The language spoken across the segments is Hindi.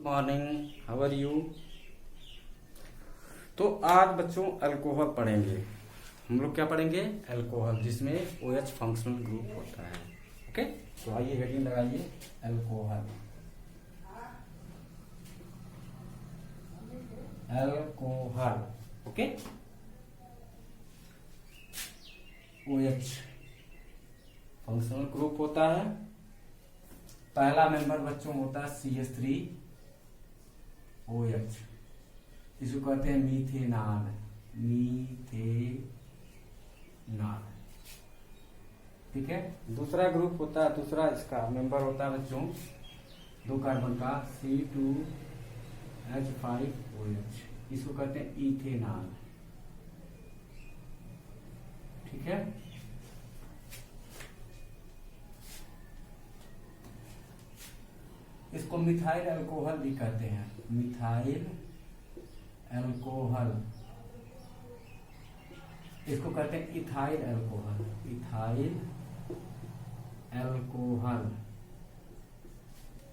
Morning, how are you. तो आज बच्चों अल्कोहल पढ़ेंगे। हम लोग क्या पढ़ेंगे? अल्कोहल, जिसमें OH फंक्शनल ग्रुप होता है। ओके, तो आइए हेडिंग लगाइए alcohol. Alcohol, okay. OH functional group होता है। पहला मेंबर बच्चों होता है CH3OH, इसको कहते हैं मीथेनॉल। मीथेनॉल, ठीक है। दूसरा ग्रुप होता है, दूसरा इसका मेंबर होता है बच्चों 2 कार्बन का C2H5OH, इसको कहते हैं इथेनॉल, ठीक है। इसको मिथाइल अल्कोहल भी कहते हैं, मिथाइल अल्कोहल। इसको कहते हैं ethyl alcohol, ethyl alcohol,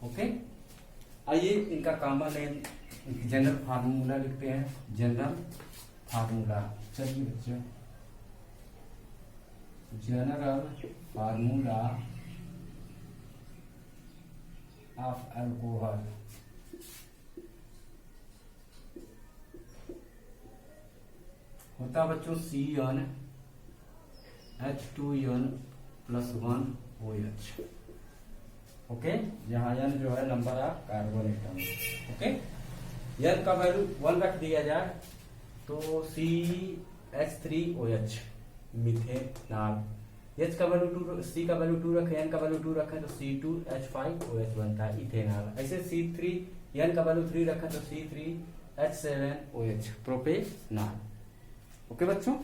okay. आइए इनका कॉमन नेम, जनरल फार्मूला लिखते हैं, जनरल फार्मूला। चलिए बच्चों, जनरल फार्मूला ऑफ अल्कोहल। होता बच्चों CnH2n+1OH, ओके। यहाँ n जो है number of carbon atom, okay. n का वैल्यू 1 रख दिया जाए तो CH3OH मिथेनॉल। H का वैल्यू 2, C का वैल्यू 2 रखे, n का वैल्यू 2 रखे तो C2H5OH बनता है इथेनॉल। ऐसे C3, n का वैल्यू 3 रखा तो C3H7OH प्रोपेनॉल, ओके बच्चों।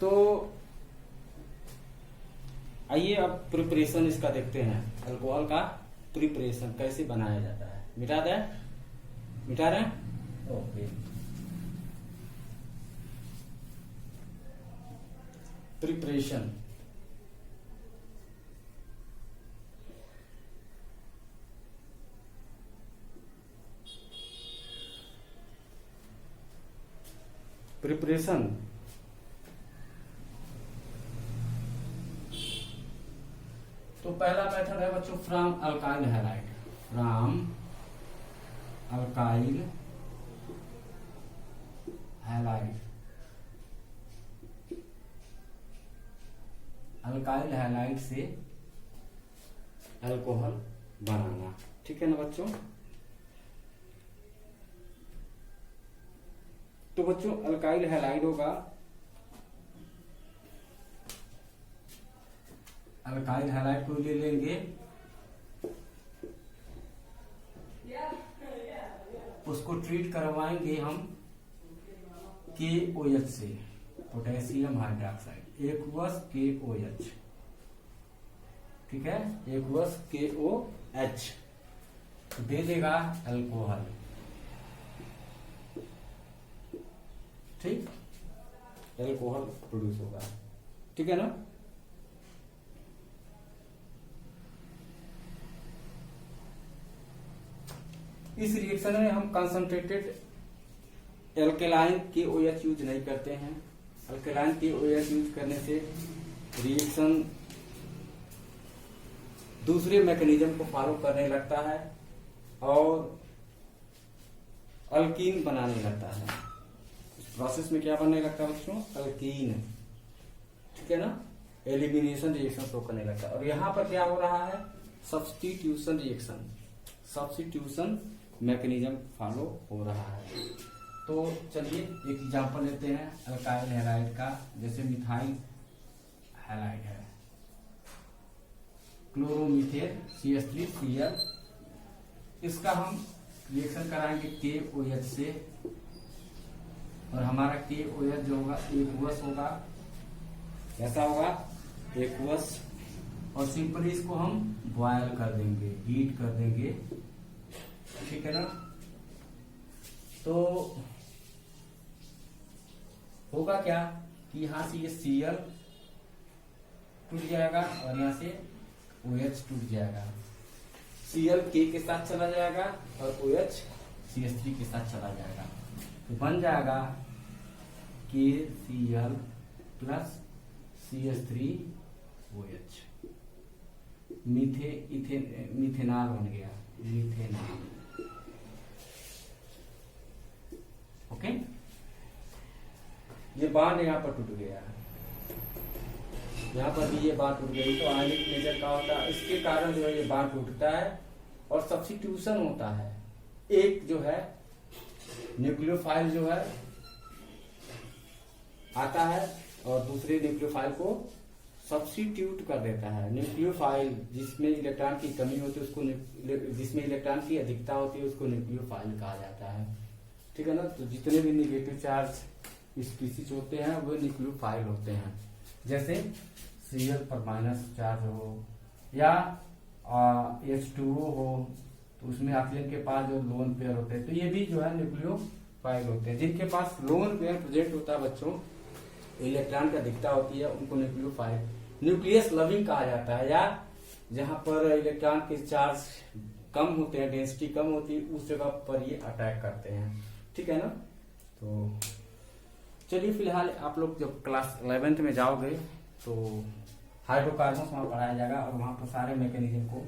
तो आइए अब प्रिपरेशन इसका देखते हैं। अल्कोहल का प्रिपरेशन कैसे बनाया जाता है। मिटा रहे हैं, ओके। प्रिपरेशन, प्रिपरेशन तो पहला मेथड है बच्चों from alkyl halide, from alkyl halide, alkyl halide से अल्कोहल बनाना, ठीक है ना बच्चों। तो बच्चों अल्काइल हैलाइड होगा, अल्काइल हैलाइड को ले लेंगे, उसको ट्रीट करवाएंगे हम KOH से, पोटेशियम हाइड्रोक्साइड, aqueous KOH, ठीक है, aqueous KOH दे देगा अल्कोहल, ठीक, अल्कोहल प्रोड्यूस होगा, ठीक है ना। इस रिएक्शन में हम कंसंट्रेटेड एल्केलाइन KOH यूज नहीं करते हैं। अल्केलाइन KOH यूज करने से रिएक्शन दूसरे मैकेनिज्म को फॉलो करने लगता है और अल्कीन बनाने लगता है। इस प्रोसेस में क्या बनने लगता है बच्चों? अल्कीन, ठीक है ना। एलिमिनेशन रिएक्शन शो करने लगता है। और यहां पर क्या हो रहा है? Substitution reaction, substitution mechanism follow हो रहा है। तो चलिए एक एग्जांपल लेते हैं अल्काइल हैलाइड का। जैसे मिथाइल हैलाइड है, क्लोरोमीथेन CH3Cl, इसका हम रिएक्शन कराएंगे KOH से, और हमारा KOH जो होगा एक्वस होगा। कैसा होगा? एक्वस। और सिंपली इसको हम बॉयल कर देंगे, हीट कर देंगे, ठीक है ना। तो होगा क्या कि यहां से ये Cl टूट जाएगा और यहाँ से OH टूट जाएगा, Cl K के साथ चला जाएगा और OH CH3 के साथ चला जाएगा, तो बन जाएगा KCl प्लस CH3OH, मिथेनॉल बन गया, मिथेनॉल। ओके, ये बांड यहाँ पर टूट गया, यहाँ पर भी ये बांड टूट गई, तो आयनिक नेचर का होता है, इसके कारण जो है ये बांड टूटता है और सब्स्टिट्यूशन होता है। एक जो है न्यूक्लियोफाइल जो है आता है और दूसरे न्यूक्लियोफाइल को सब्स्टिट्यूट कर देता है। न्यूक्लियोफाइल जिसमें इलेक्ट्रॉन की कमी होती है उसको, जिसमें इलेक्ट्रॉन की अधिकता होती है उसको न्यूक्लियोफाइल कहा जाता है, ठीक है ना। तो जितने भी नेगेटिव चार्ज स्पीसीज होते हैं वो न्यूक्लियोफाइल होते हैं, जैसे Cl पर माइनस चार्ज हो या H2O हो, तो उसमें ऑक्सीजन के पास जो लोन पेयर होते हैं, तो ये भी जो है न्यूक्लियोफाइल होते हैं। जिनके पास लोन पेयर प्रेजेंट होता है बच्चों, इलेक्ट्रॉन की अधिकता होती है, उनको न्यूक्लियोफाइल, न्यूक्लियस लविंग कहा जाता है, या जहां पर इलेक्ट्रॉन के चार्ज कम होते हैं, डेंसिटी कम होती है, उस जगह पर ये अटैक करते हैं, ठीक है ना। तो चलिए फिलहाल आप लोग जब क्लास 11th में जाओगे तो हाइड्रोकार्बन वहां पढ़ाया जाएगा और वहां पर सारे मैकेनिज्म को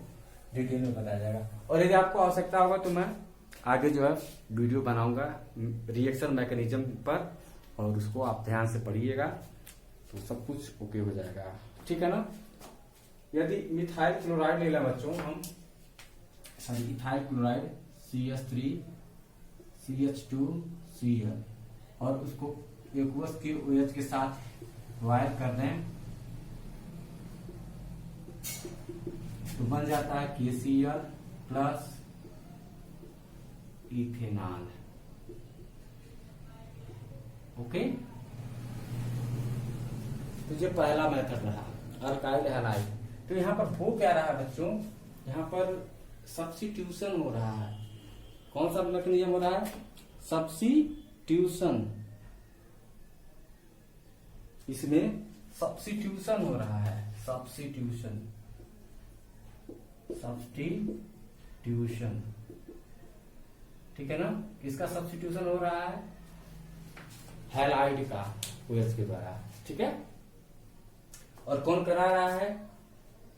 डिटेल में बताया जाएगा। और यदि आपको आवश्यकता होगा तो मैं आगे जो है वीडियो बनाऊंगा रिएक्शन मैकेनिज्म पर, और उसको आप ध्यान से पढ़िएगा तो सब कुछ ओके हो जाएगा, ठीक है ना। यदि मिथाइल क्लोराइड ले लें बच्चों हम, sorry ethyl chloride CH3 CH2 Cl और उसको एक्वस के OH के साथ वायर कर दें तो बन जाता है KCl प्लस इथेनॉल। ओके, तो ये पहला मेथड रहा, अल्काइल हैलाइड। तो यहाँ पर हो क्या रहा है बच्चों, यहाँ पर सब्स्टिट्यूशन हो रहा है। कौन सा मैकेनिज्म हो रहा है, सब्स्टिट्यूशन, इसमें सब्स्टिट्यूशन हो रहा है, सब्स्टिट्यूशन, सब्स्टिट्यूशन, ठीक है ना। किसका सब्स्टिट्यूशन हो रहा है, हैलाइड का OH के द्वारा, ठीक है। और कौन करा रहा है,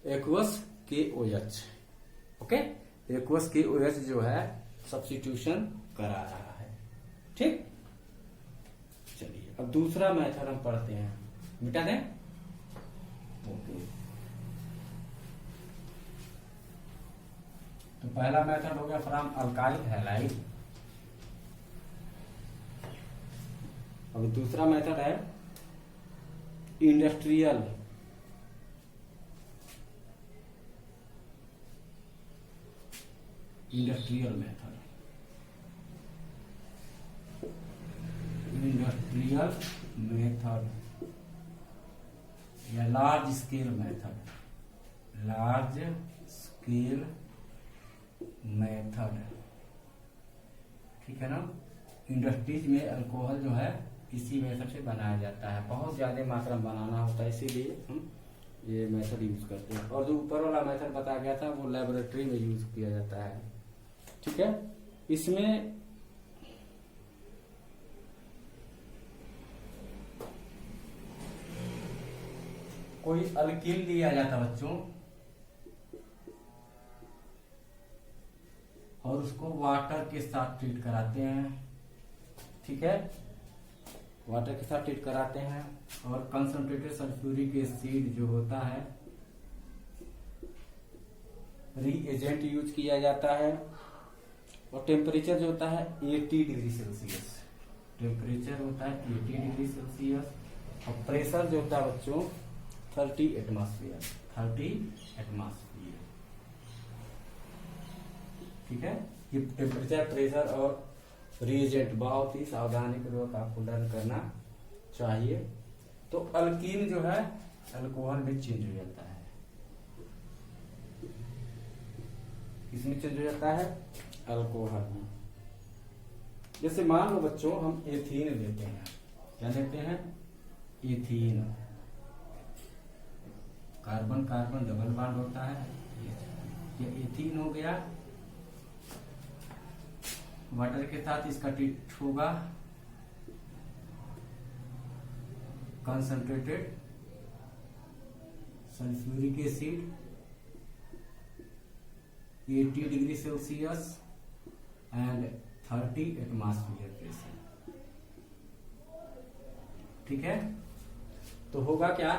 एक्वस के OH, ओके, एक्वस के OH जो है सब्स्टिट्यूशन करा रहा है, ठीक। चलिए अब दूसरा मेथड हम पढ़ते हैं, मिटा दें, ओके। तो पहला मेथड हो गया फ्रॉम अल्काइल हैलाइड। अब दूसरा मेथड है इंडस्ट्रियल मेथड, इंडस्ट्रियल मेथड या large scale method, large scale method, ठीक है ना। इंडस्ट्रीज में अल्कोहल जो है इसी मेथड से बनाया जाता है, बहुत ज्यादा मात्रा में बनाना होता है, इसीलिए हम ये मेथड यूज करते हैं। और जो ऊपर वाला मेथड बताया गया था वो लेबोरेटरी में यूज किया जाता है, ठीक है। इसमें कोई अल्कीन लिया जाता बच्चों और उसको वाटर के साथ ट्रीट कराते हैं, ठीक है, वाटर के साथ ट्रीट कराते हैं और कंसंट्रेटेड सल्फ्यूरिक एसिड जो होता है रीएजेंट यूज किया जाता है। और टेम्परेचर जो होता है 80 डिग्री सेल्सियस, टेम्परेचर होता है 80 डिग्री सेल्सियस। और प्रेशर जो होता है बच्चों 30 एटमॉस्फेयर, 30 एटमॉस्फेयर, ठीक है। ये टेम्परेचर, प्रेशर और रिएजेंट बहुत ही सावधानी पूर्वक आपको लर्न करना चाहिए। तो अल्कीन जो है अल्कोहल में चेंज हो जाता है, किसमें चेंज हो जाता है, अल्कोहल में। जैसे मान लो बच्चों हम एथीन लेते हैं, क्या लेते हैं, ethene. Carbon carbon double bond होता है, ये एथीन हो गया। वाटर के साथ इसका ट्रीट होगा concentrated sulphuric acid 80 degree Celsius and 30 atmosphere pressure. ठीक है, तो होगा क्या,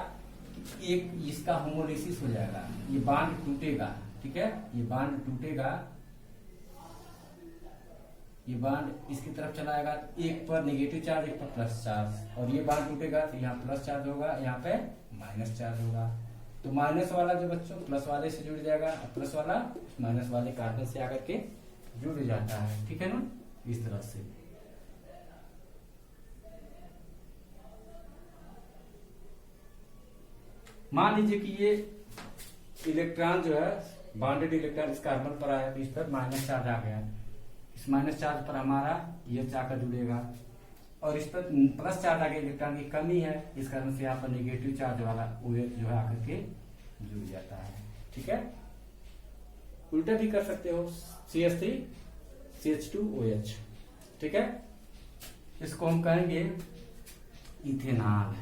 एक इसका होमोलिसिस हो जाएगा, ये बांड टूटेगा। ठीक है, ये बांड टूटेगा, ये बांड इसकी तरफ चलाएगा, एक पर नेगेटिव चार्ज एक पर प्लस चार्ज, और ये बांड टूटेगा तो यहाँ प्लस चार्ज होगा, यहाँ पे माइनस चार्ज होगा। तो माइनस वाला जो बच्चों प्लस वाले से जुड़ जाएगा, प्लस वाला माइनस वाले कार्बन से आकर के जुड़ जाता है। ठीक है ना, इस तरह से। मान लीजिए कि ये इलेक्ट्रॉन जो है, बॉन्डेड इलेक्ट्रॉन इस कार्बन पर आया तो इस पर माइनस चार्ज आ गया, इस माइनस चार्ज पर हमारा ये जाकर जुड़ेगा, और इस पर प्लस चार्ज आ गया, इलेक्ट्रॉन की कमी है, इस कारण से यहाँ पर नेगेटिव चार्ज वाला OH जो है आकर के जुड़ जाता है। ठीक है, उल्टा भी कर सकते हो, CH3 CH2OH। ठीक है, इसको हम कहेंगे इथेनॉल,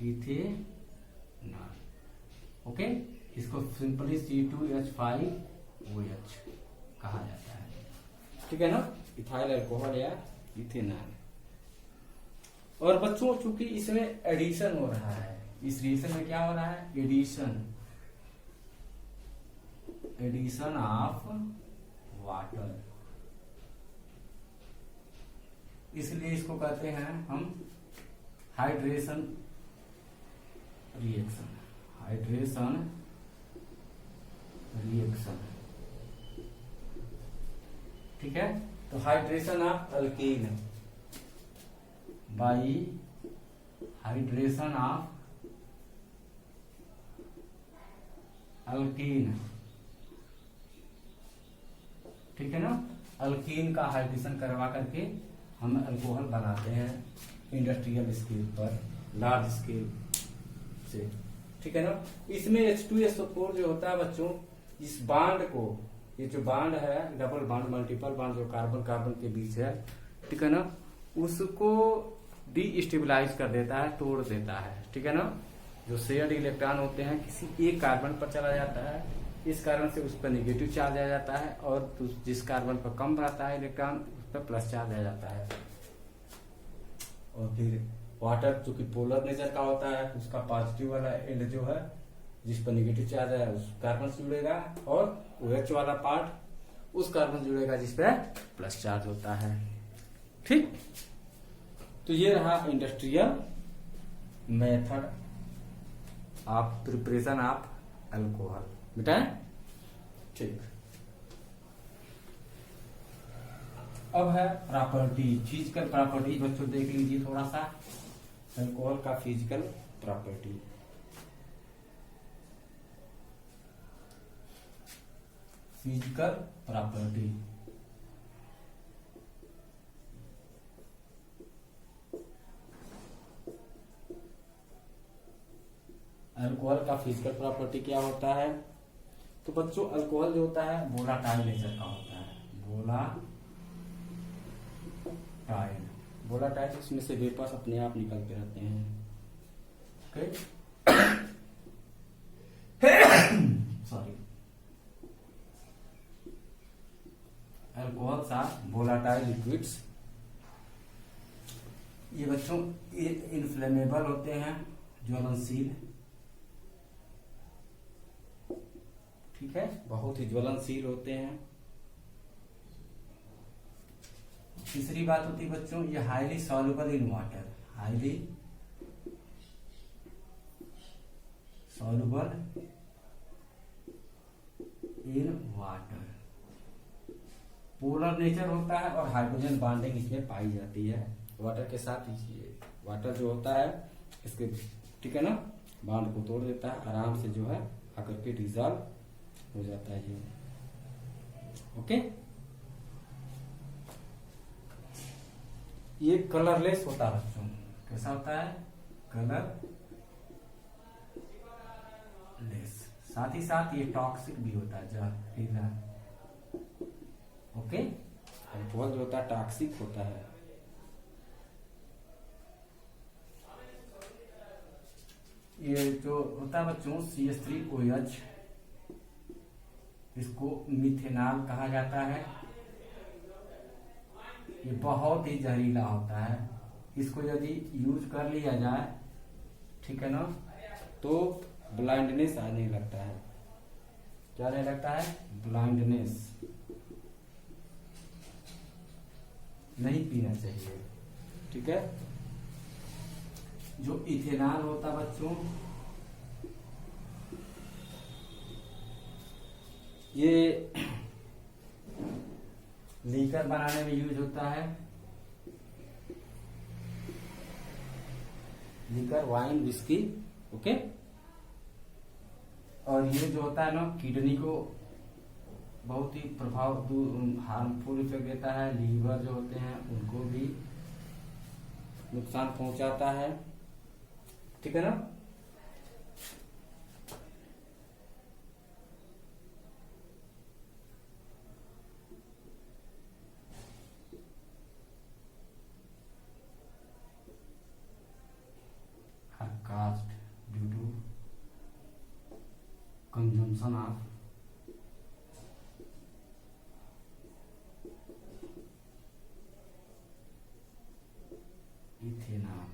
इथेनॉल। ओके, इसको सिंपली C2H5OH कहा जाता है। ठीक है ना, इथाइल अल्कोहल या इथेनॉल। और बच्चों चूंकि इसमें एडिशन हो रहा है, इस रिएक्शन में क्या हो रहा है, एडिशन ऑफ वाटर, इसलिए इसको कहते हैं हम हाइड्रेशन रिएक्शन, हाइड्रेशन रिएक्शन। ठीक है, तो hydration of alkyne by hydration of alkyne. ठीक है ना, अल्कीन का हाइड्रेशन करवा करके हम अल्कोहल बनाते हैं इंडस्ट्रियल स्केल पर, लार्ज स्केल से। ठीक है ना, इसमें H2SO4 जो होता है बच्चों, इस बांड को, ये जो बांड है डबल बांड मल्टीपल बांड जो कार्बन कार्बन के बीच है, ठीक है ना, उसको डीस्टेबलाइज कर देता है, तोड़ देता है। ठीक है ना, जो शेयर्ड इलेक्ट्रॉन होते हैं किसी एक कार्बन पर चला जाता है, इस कारण से उस पर नेगेटिव चार्ज आ जाता है, और जिस कार्बन पर कम रहता है इलेक्ट्रॉन उस पर प्लस चार्ज आ जाता है। और फिर वाटर जो कि पोलर नेचर का होता है, उसका पॉजिटिव वाला एंड जो है जिस पर नेगेटिव चार्ज है उस कार्बन से जुड़ेगा, और OH वाला पार्ट उस कार्बन से जुड़ेगा जिस पर प्लस चार्ज होता है। ठीक, तो ये रहा industrial method of preparation of alcohol. बेटा ठीक, अब है प्रॉपर्टी, फिजिकल प्रॉपर्टी। बच्चों देख लीजिए थोड़ा सा अल्कोहल का physical property. Physical property, alcohol का फिजिकल प्रॉपर्टी क्या होता है, तो बच्चों अल्कोहल जो होता है वोलाटाइल नेचर का होता है, वोलाटाइल, इसमें से वेपर्स अपने आप निकलते रहते हैं। Sorry, alcohols are volatile liquids. ये बच्चों इनफ्लेमेबल होते हैं, ज्वलनशील। ठीक है, बहुत ही ज्वलनशील होते हैं। तीसरी बात होती है बच्चों, ये highly soluble in water, highly soluble in water. Polar nature होता है और हाइड्रोजन बॉन्डिंग इसमें पाई जाती है वाटर के साथ। वाटर जो होता है इसके, ठीक है ना, बॉन्ड को तोड़ देता है, आराम से जो है आकर के डिजॉल्व हो जाता है ये। ओके, ये कलरलेस होता है बच्चों। कैसा होता है, कलर साथ ही साथ ये टॉक्सिक भी होता है जहरीला। ओके, अल्कोहल जो होता है टॉक्सिक होता है। ये जो होता है बच्चों CH3OH, इसको मिथेनॉल कहा जाता है। ये बहुत ही जहरीला होता है। इसको यदि यूज कर लिया जाए, ठीक है ना, तो ब्लाइंडनेस आने लगता है। क्या आने लगता है? ब्लाइंडनेस। नहीं पीना चाहिए, ठीक है। जो इथेनॉल होता है बच्चों, ये लीकर बनाने में यूज होता है। Liquor, wine, whisky. ओके, और ये जो होता है ना, किडनी को बहुत ही हार्मफुल इफेक्ट देता है। लीवर जो होते हैं उनको भी नुकसान पहुंचाता है, ठीक है ना। Cost due to consumption of ethanol,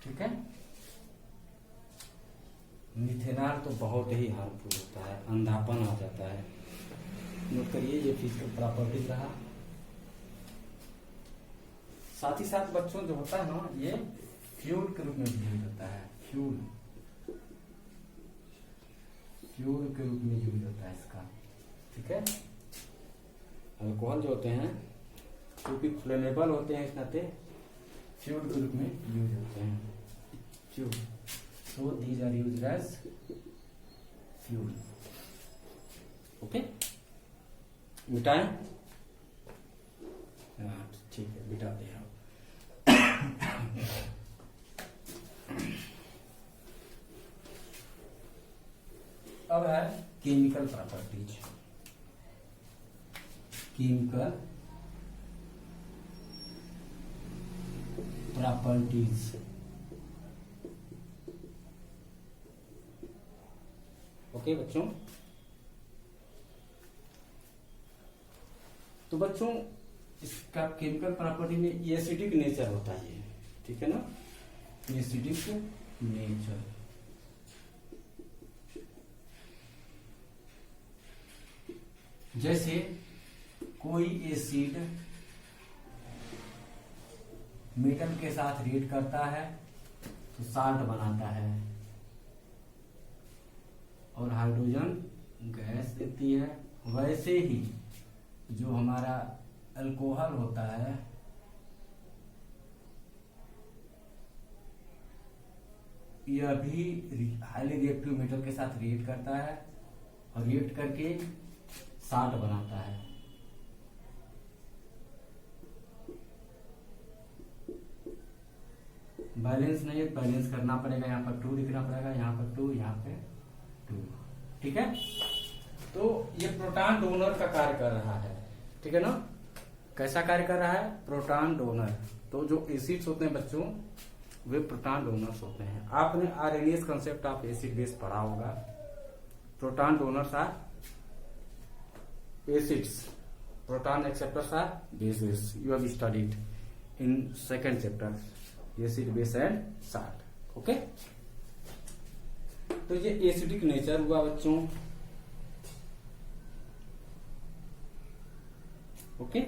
ठीक है। मिथेनॉल तो बहुत ही हार्मफुल होता है, अंधापन आ जाता है। नोट करिए, ये फिजिकल प्रॉपर्टीज रहा। साथ ही साथ बच्चों जो होता है ना, ये फ्यूल के रूप में यूज होता है। फ्यूल के रूप में यूज होता है इसका, ठीक है। अल्कोहल जो होते हैं क्योंकि फ्लेमेबल होते हैं, इस नाते फ्यूल के रूप में यूज होते हैं। Fuel, so these are used as fuel. Okay, मिटाएं? ठीक है, मिटाते हैं। अब है chemical properties. Chemical properties, okay बच्चों। तो बच्चों, इसका केमिकल प्रॉपर्टी में एसिडिक नेचर होता है ये, ठीक है ना। एसिडिक नेचर, जैसे कोई एसिड मेटल के साथ रिएक्ट करता है तो साल्ट बनाता है और हाइड्रोजन गैस देती है। वैसे ही जो हमारा अल्कोहल होता है, यह भी हाईली रिएक्टिव मेटल के साथ रिएक्ट करता है और रिएक्ट करके साल्ट बनाता है। बैलेंस नहीं है, बैलेंस करना पड़ेगा। यहाँ पर 2 लिखना पड़ेगा, यहाँ पर 2, यहाँ पे 2, ठीक है। तो ये प्रोटॉन डोनर का कार्य कर रहा है, ठीक है ना। कैसा कार्य कर रहा है? Proton donor. तो जो एसिड्स होते हैं बच्चों, वे प्रोटॉन डोनर्स होते हैं। आपने Arrhenius concept of acid base पढ़ा होगा। Proton donors are acids, proton acceptors are bases. You have studied in second chapter, acid, base and salt. Okay, तो ये एसिडिक नेचर हुआ बच्चों। ओके,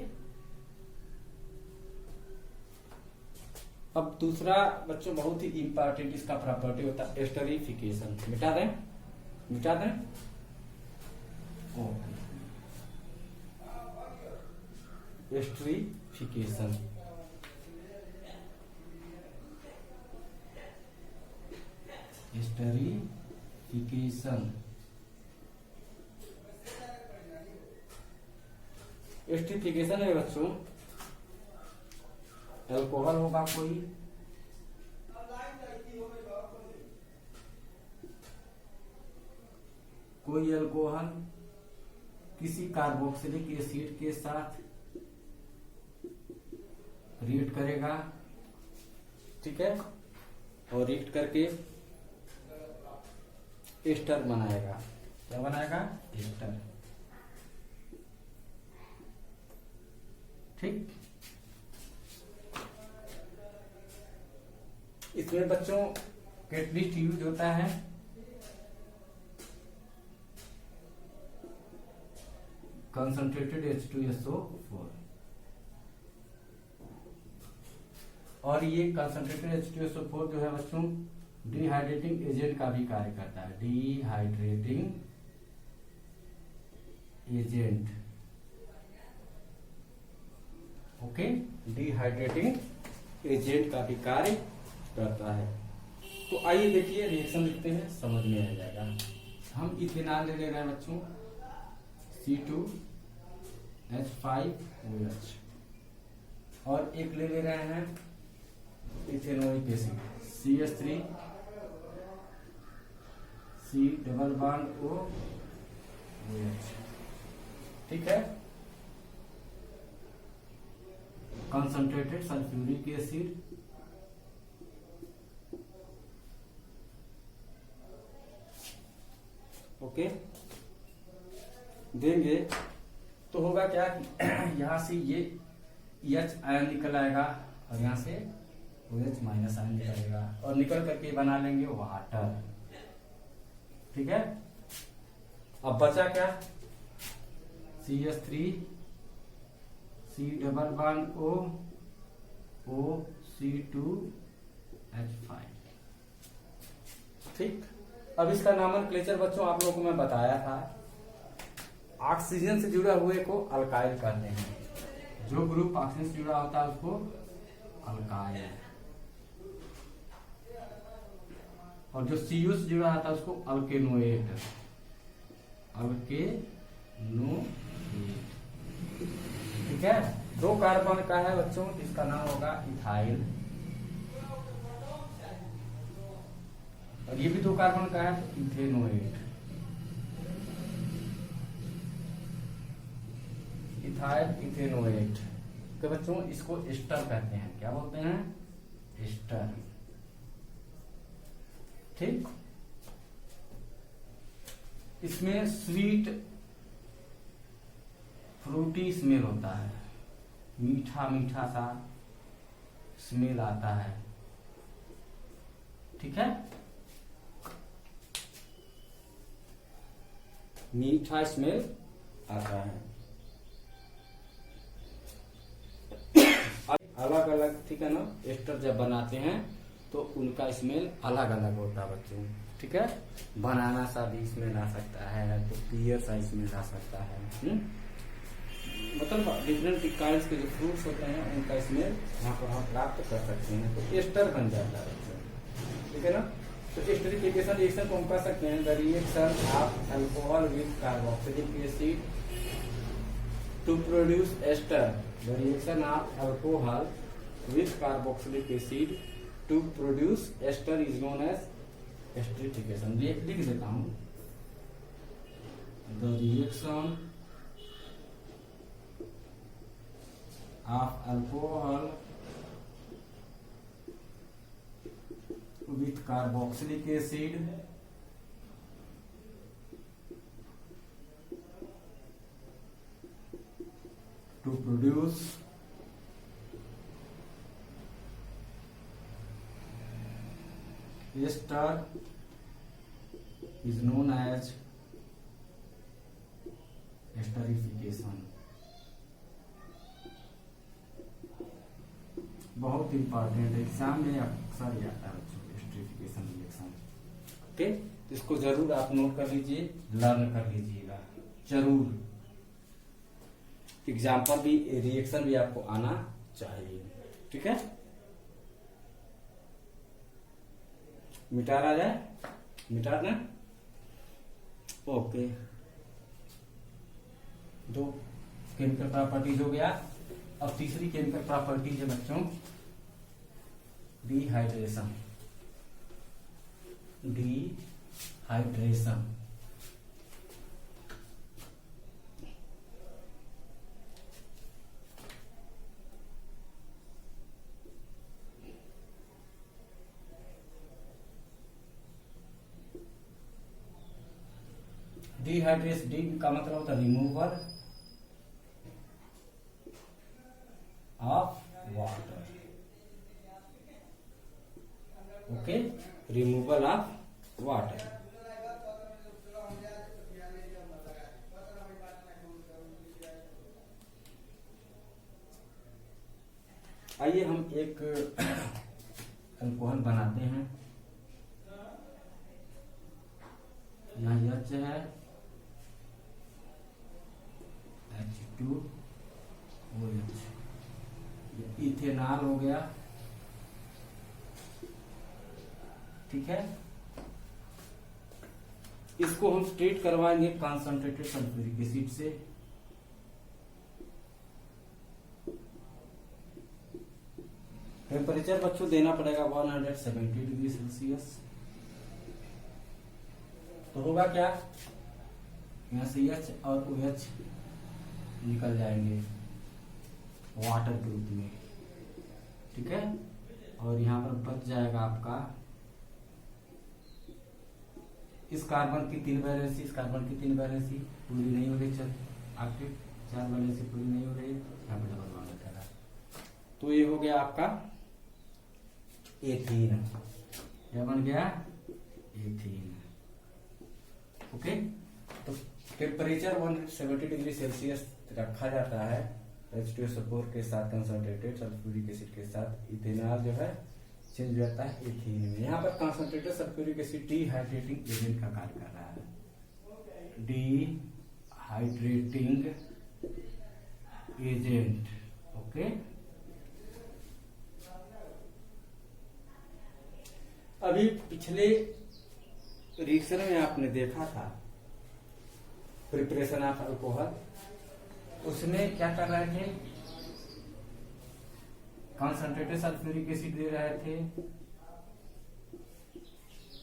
अब दूसरा बच्चों बहुत ही इंपॉर्टेंट इसका प्रॉपर्टी होता है एस्टरिफिकेशन। मिटा दें? Okay, esterification. एस्टरिफिकेशन है बच्चों, अल्कोहल होगा कोई, कोई अल्कोहल किसी कार्बोक्सिलिक एसिड के साथ रिएक्ट करेगा, ठीक है, और रिएक्ट करके एस्टर बनाएगा। क्या बनाएगा? एस्टर। ठीक। इसमें बच्चों कैटलिस्ट यूज होता है कंसंट्रेटेड H2SO4, और ये कंसंट्रेटेड H2SO4 जो है बच्चों डिहाइड्रेटिंग एजेंट का भी कार्य करता है। Dehydrating agent, okay, dehydrating agent का भी कार्य करता है। तो आइए देखिए रिएक्शन लिखते हैं, समझ में आ जाएगा। हम इथेनॉल ले ले रहे हैं बच्चों, C2H5OH, और एक ले ले रहे हैं ethanoic acid CH3 C double bond OH, ठीक है। कंसंट्रेटेड सल्फ्यूरिक एसिड ओके देंगे तो होगा क्या कि यहां से ये H आयन निकल आएगा और यहां से OH माइनस आयन निकलेगा और निकल करके बना लेंगे वाटर, ठीक है। अब बचा क्या? CH3 C double bond O C2H5, ठीक। अब इसका नोमेनक्लेचर बच्चों आप लोगों को मैं बताया था, ऑक्सीजन से जुड़ा हुए को अल्काइल कहते हैं, जो ग्रुप ऑक्सीजन से जुड़ा होता है उसको अल्काइल, और जो CO से जुड़ा होता है उसको अल्केनोएट, अल्केनोएट, ठीक है। 2 कार्बन का है बच्चों, इसका नाम होगा इथाइल, और ये भी 2 कार्बन का है इथेनोएट, इथाइल इथेनोएट। तो बच्चों इसको एस्टर कहते हैं। क्या बोलते हैं? एस्टर, ठीक। इसमें स्वीट फ्रूटी स्मेल होता है, मीठा मीठा सा स्मेल आता है, ठीक है, मीठा स्मेल आता है। अलग अलग, ठीक है ना, एस्टर जब बनाते हैं तो उनका स्मेल अलग अलग होता है बच्चों, ठीक है। बनाना सा भी स्मेल आ सकता है, तो पियर सा स्मेल आ सकता है, मतलब डिफरेंट काइंड्स के जो फ्रूट्स होते हैं उनका स्मेल यहाँ पर हम प्राप्त कर सकते हैं, तो एस्टर बन जाता है बच्चों, ठीक है ना। तो एस्टरिफिकेशन रिएक्शन को हम कह सकते हैं the reaction of alcohol with carboxylic acid to produce ester, the reaction of alcohol with carboxylic acid to produce ester is known as esterification. लिख देता हूं, the reaction of alcohol with carboxylic acid to produce ester is known as esterification। बहुत इंपॉर्टेंट एग्जाम में अक्सर ही आता है बच्चों एस्टरिफिकेशन रिएक्शन, ओके। इसको जरूर आप नोट कर लीजिए, लर्न कर लीजिएगा जरूर। एग्जाम्पल भी, रिएक्शन भी आपको आना चाहिए, ठीक है। मिटार आ जाए, मिटार ना, ओके। 2 केमिकल प्रॉपर्टीज हो गया। अब तीसरी केमिकल प्रॉपर्टीज है बच्चों डिहाइड्रेशन। डिहाइड्रेशन डिहाइड्रेशन, डी का मतलब होता है removal of water, okay, removal of water. आइए हम एक अल्कोहल बनाते हैं। यहाँ H है, H2OH, इथेनॉल हो गया, ठीक है। इसको हम ट्रीट करवाएंगे कॉन्सेंट्रेटेड सल्फ्यूरिक एसिड से। टेम्परेचर बच्चों देना पड़ेगा 170 डिग्री सेल्सियस। तो होगा क्या, यहाँ से H और OH निकल जाएंगे वाटर के रूप में, ठीक है। और यहाँ पर बच जाएगा आपका इस कार्बन की 3 वैलेंसी, इस कार्बन की 3 वैलेंसी पूरी नहीं हो रही, चल आपके 4 वैलेंसी पूरी नहीं हो रही, यहाँ पे डबल बॉन्ड बैठेगा। तो ये हो गया आपका एथीन, क्या बन गया, एथीन, ओके। तो टेम्परेचर 170 डिग्री सेल्सियस रखा जाता है H2SO4 के साथ कंसंट्रेटेड सल्फ्यूरिक एसिड के साथ। इथेनॉल जो है चेंज हो जाता है एथीन में। यहाँ पर concentrated sulphuric acid dehydrating agent का कार्य कर रहा है, डिहाइड्रेटिंग एजेंट, ओके। अभी पिछले रिएक्शन में आपने देखा था प्रिपरेशन ऑफ अल्कोहल, उसमें क्या कर रहे थे, कॉन्सेंट्रेटेड सल्फ्यूरिक एसिड दे रहे थे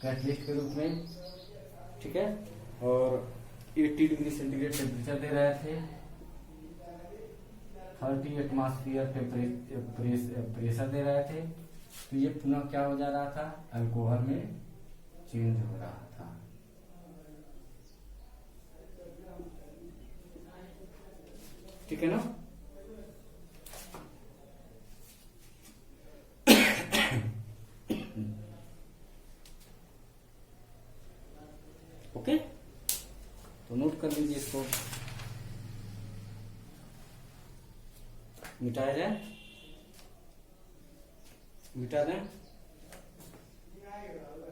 कैटलिस्ट के रूप में, ठीक है, और 80 डिग्री सेंटीग्रेड टेम्परेचर दे रहे थे, 30 एटमॉस्फेयर प्रेशर दे रहे थे। तो ये पुनः क्या हो जा रहा था, अल्कोहल में चेंज हो रहा था, ठीक है ना। ओके, तो नोट कर लीजिए, इसको मिटाया जाए, मिटा दें,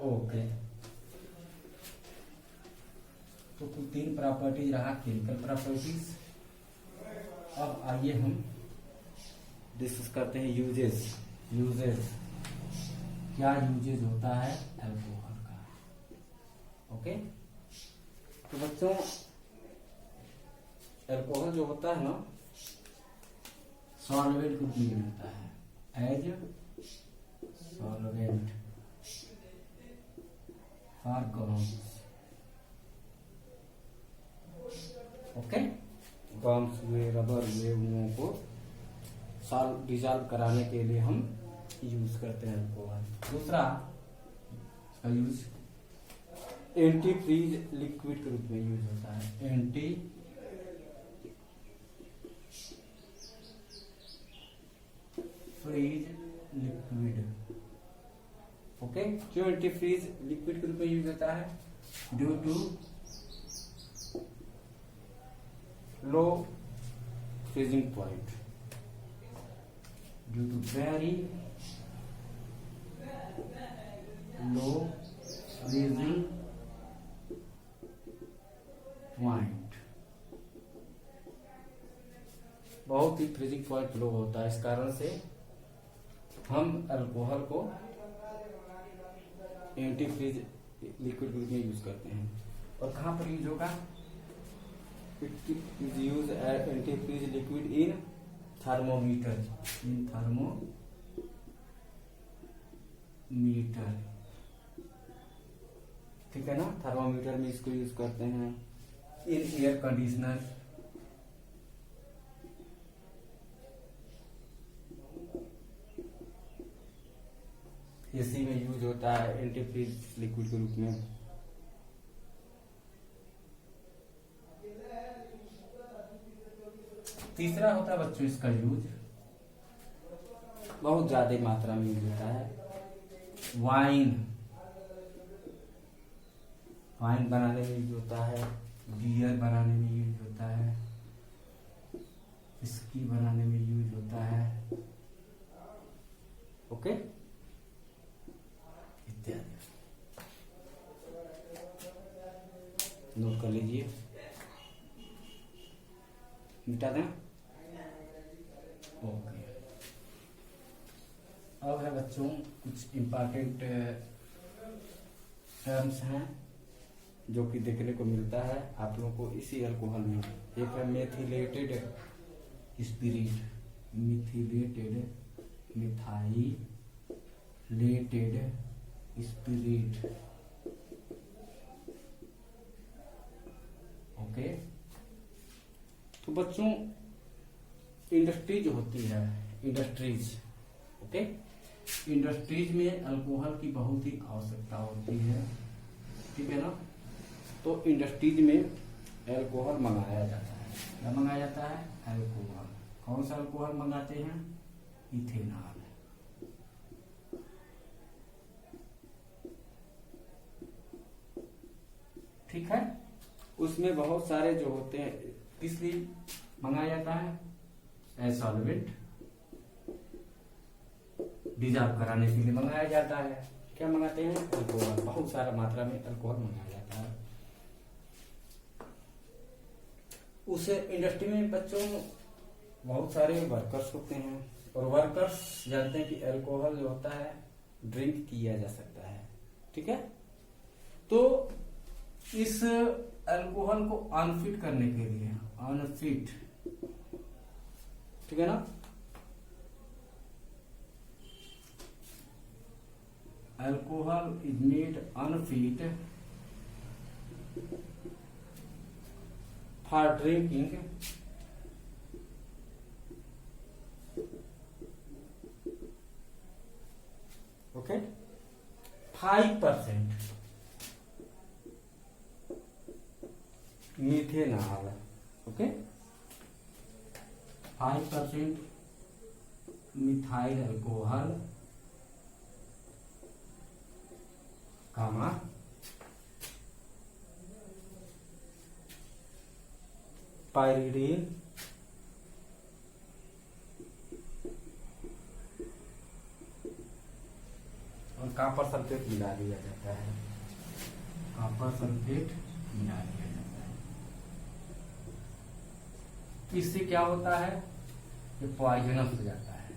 ओके। तो कुल 3 प्रॉपर्टीज रहा, केमिकल प्रॉपर्टीज। अब आइए हम डिस्कस करते हैं यूजेस। यूजेस क्या यूजेस होता है अल्कोहल का, ओके। तो बच्चों अल्कोहल जो होता है ना, सॉल्वेंट के रूप में मिलता है, as solvent for gums, okay. Gums हुए, रबर हुए, उन को डिजॉल्व कराने के लिए हम यूज करते हैं अल्कोहल। दूसरा इसका यूज एंटी फ्रीज लिक्विड के रूप में यूज होता है, एंटी फ्रीज लिक्विड, ओके। क्यों एंटी फ्रीज लिक्विड के रूप में यूज होता है, due to low freezing point, due to very low freezing point, बहुत ही फ्रीजिंग पॉइंट लो होता है। इस कारण से हम अल्कोहल को एंटी फ्रीज लिक्विड के रूप में यूज करते हैं। और कहां पर यूज होगा, it is use as anti freeze liquid in thermometer, in thermometer, ठीक है ना। थर्मोमीटर में इसको यूज करते हैं, इन एयर कंडीशनर, एसी में यूज होता है एंटी फ्रीज लिक्विड के रूप में। तीसरा होता है बच्चों इसका यूज, बहुत ज्यादा मात्रा में यूज होता है, वाइन बनाने में यूज होता है, बियर बनाने में यूज होता है, विस्की बनाने में यूज होता है, ओके, इत्यादि। नोट कर लीजिए, मिटा दें। ओके, अब है बच्चों कुछ इंपॉर्टेंट टर्म्स हैं जो कि देखने को मिलता है आप लोगों को इसी अल्कोहल में। एक है methylated spirit, methylated spirit, okay. तो बच्चों इंडस्ट्रीज होती है, इंडस्ट्रीज, ओके, इंडस्ट्रीज में अल्कोहल की बहुत ही आवश्यकता होती है, ठीक है ना। तो इंडस्ट्रीज में अल्कोहल मंगाया जाता है, क्या मंगाया जाता है, अल्कोहल। कौन सा अल्कोहल मंगाते हैं, इथेनॉल, ठीक है। उसमें बहुत सारे जो होते हैं, किस लिए मंगाया जाता है, एज सॉल्वेंट, डिजॉल्व कराने के लिए मंगाया जाता है। क्या मंगाते हैं, अल्कोहल, बहुत सारा मात्रा में अल्कोहल मंगाया जाता है। उस इंडस्ट्री में बच्चों बहुत सारे वर्कर्स होते हैं, और वर्कर्स जानते हैं कि अल्कोहल जो होता है ड्रिंक किया जा सकता है, ठीक है। तो इस अल्कोहल को अनफिट करने के लिए, अनफिट, ठीक है ना, alcohol is made unfit for drinking okay 5% methanol, okay 5% methyl alcohol, comma pyridine और कॉपर सल्फेट मिला दिया जाता है, कॉपर सल्फेट मिला दिया जाता है। इससे क्या होता है, ये पॉइजनस हो जाता है।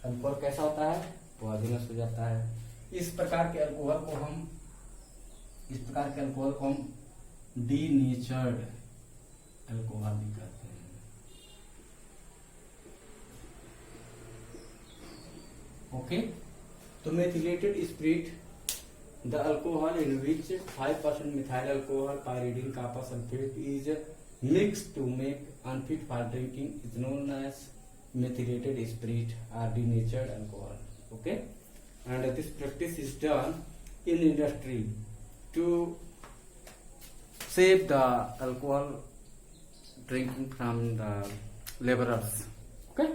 अल्कोहल कैसा होता है, पॉइजनस हो जाता है। इस प्रकार के अल्कोहल को हम डीनेचर्ड अल्कोहल भी कहते हैं, ओके। तो methylated spirit, the alcohol in which 5% methyl alcohol pyridine copper sulphate is mixed to make unfit for drinking is known as methylated spirit or denatured alcohol, okay. And this practice is done in industry to save the alcohol drinking from the laborers, okay.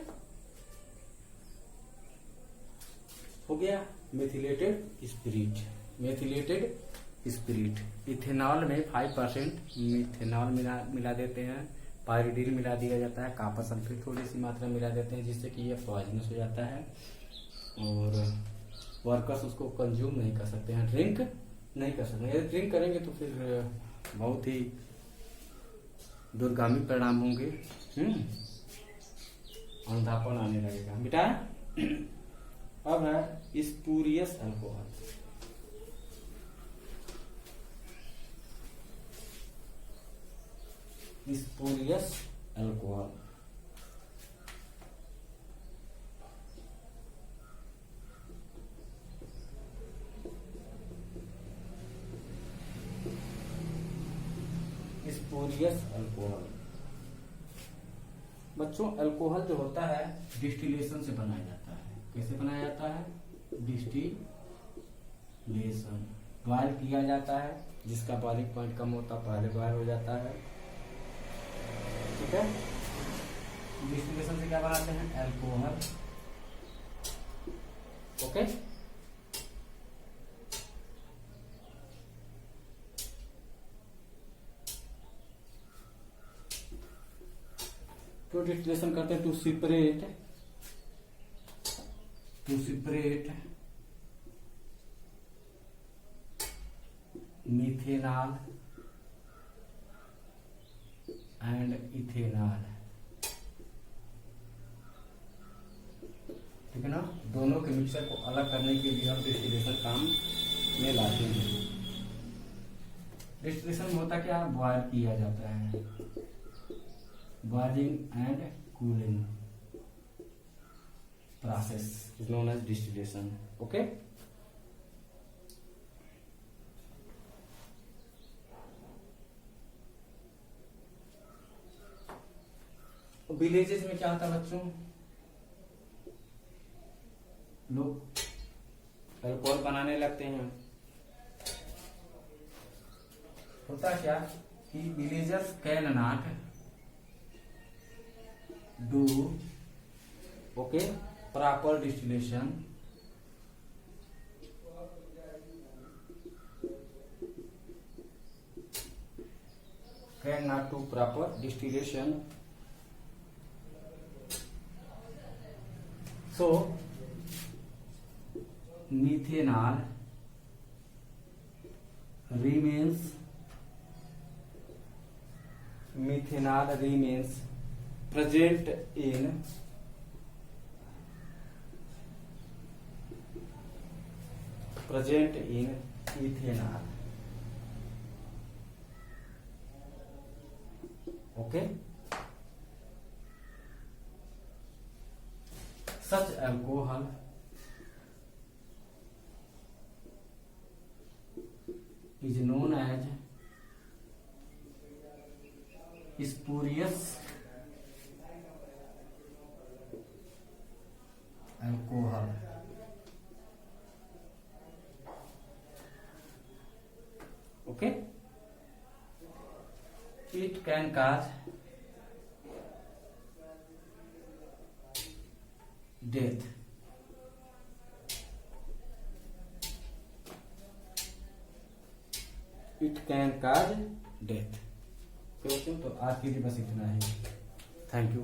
हो गया मेथिलेटेड स्पिरिट। इथेनॉल में 5% मिथेनॉल मिला देते हैं, पायरिडीन मिला दिया जाता है, कॉपर सल्फेट थोड़ी सी मात्रा मिला देते हैं, जिससे कि ये पॉइजनस हो जाता है और वर्कर्स उसको कंज्यूम नहीं कर सकते हैं, ड्रिंक नहीं कर सकते। यदि ड्रिंक करेंगे तो फिर बहुत ही दुर्गामी परिणाम होंगे, अंधापन आने लगेगा बेटा। अब है spurious alcohol, spurious alcohol, spurious alcohol. बच्चों अल्कोहल जो होता है डिस्टिलेशन से बनाया जाता है। कैसे बनाया जाता है, डिस्टिलेशन, बॉयल किया जाता है, जिसका बॉइलिंग पॉइंट कम होता है पहले बॉयल हो जाता है, ठीक है। डिस्टिलेशन से क्या बनाते हैं, अल्कोहल। ओके, तो डिस्टिलेशन करते हैं to separate methanol and ethanol. ठीक है ना, दोनों के मिक्सचर को अलग करने के लिए हम डिस्टिलेशन काम में लाते हैं। डिस्टिलेशन में होता क्या, बॉयल किया जाता है, boiling and cooling process is known as distillation. Okay, villages में क्या होता है बच्चों, लोग अल्कोहल बनाने लगते हैं। होता क्या कि villagers can not do okay proper distillation can not do proper distillation. So, methanol remains present in ethanol. Okay. Such alcohol is known as spurious alcohol. Okay, it can cause death. It can cause death. तो आज के लिए बस इतना ही। Thank you.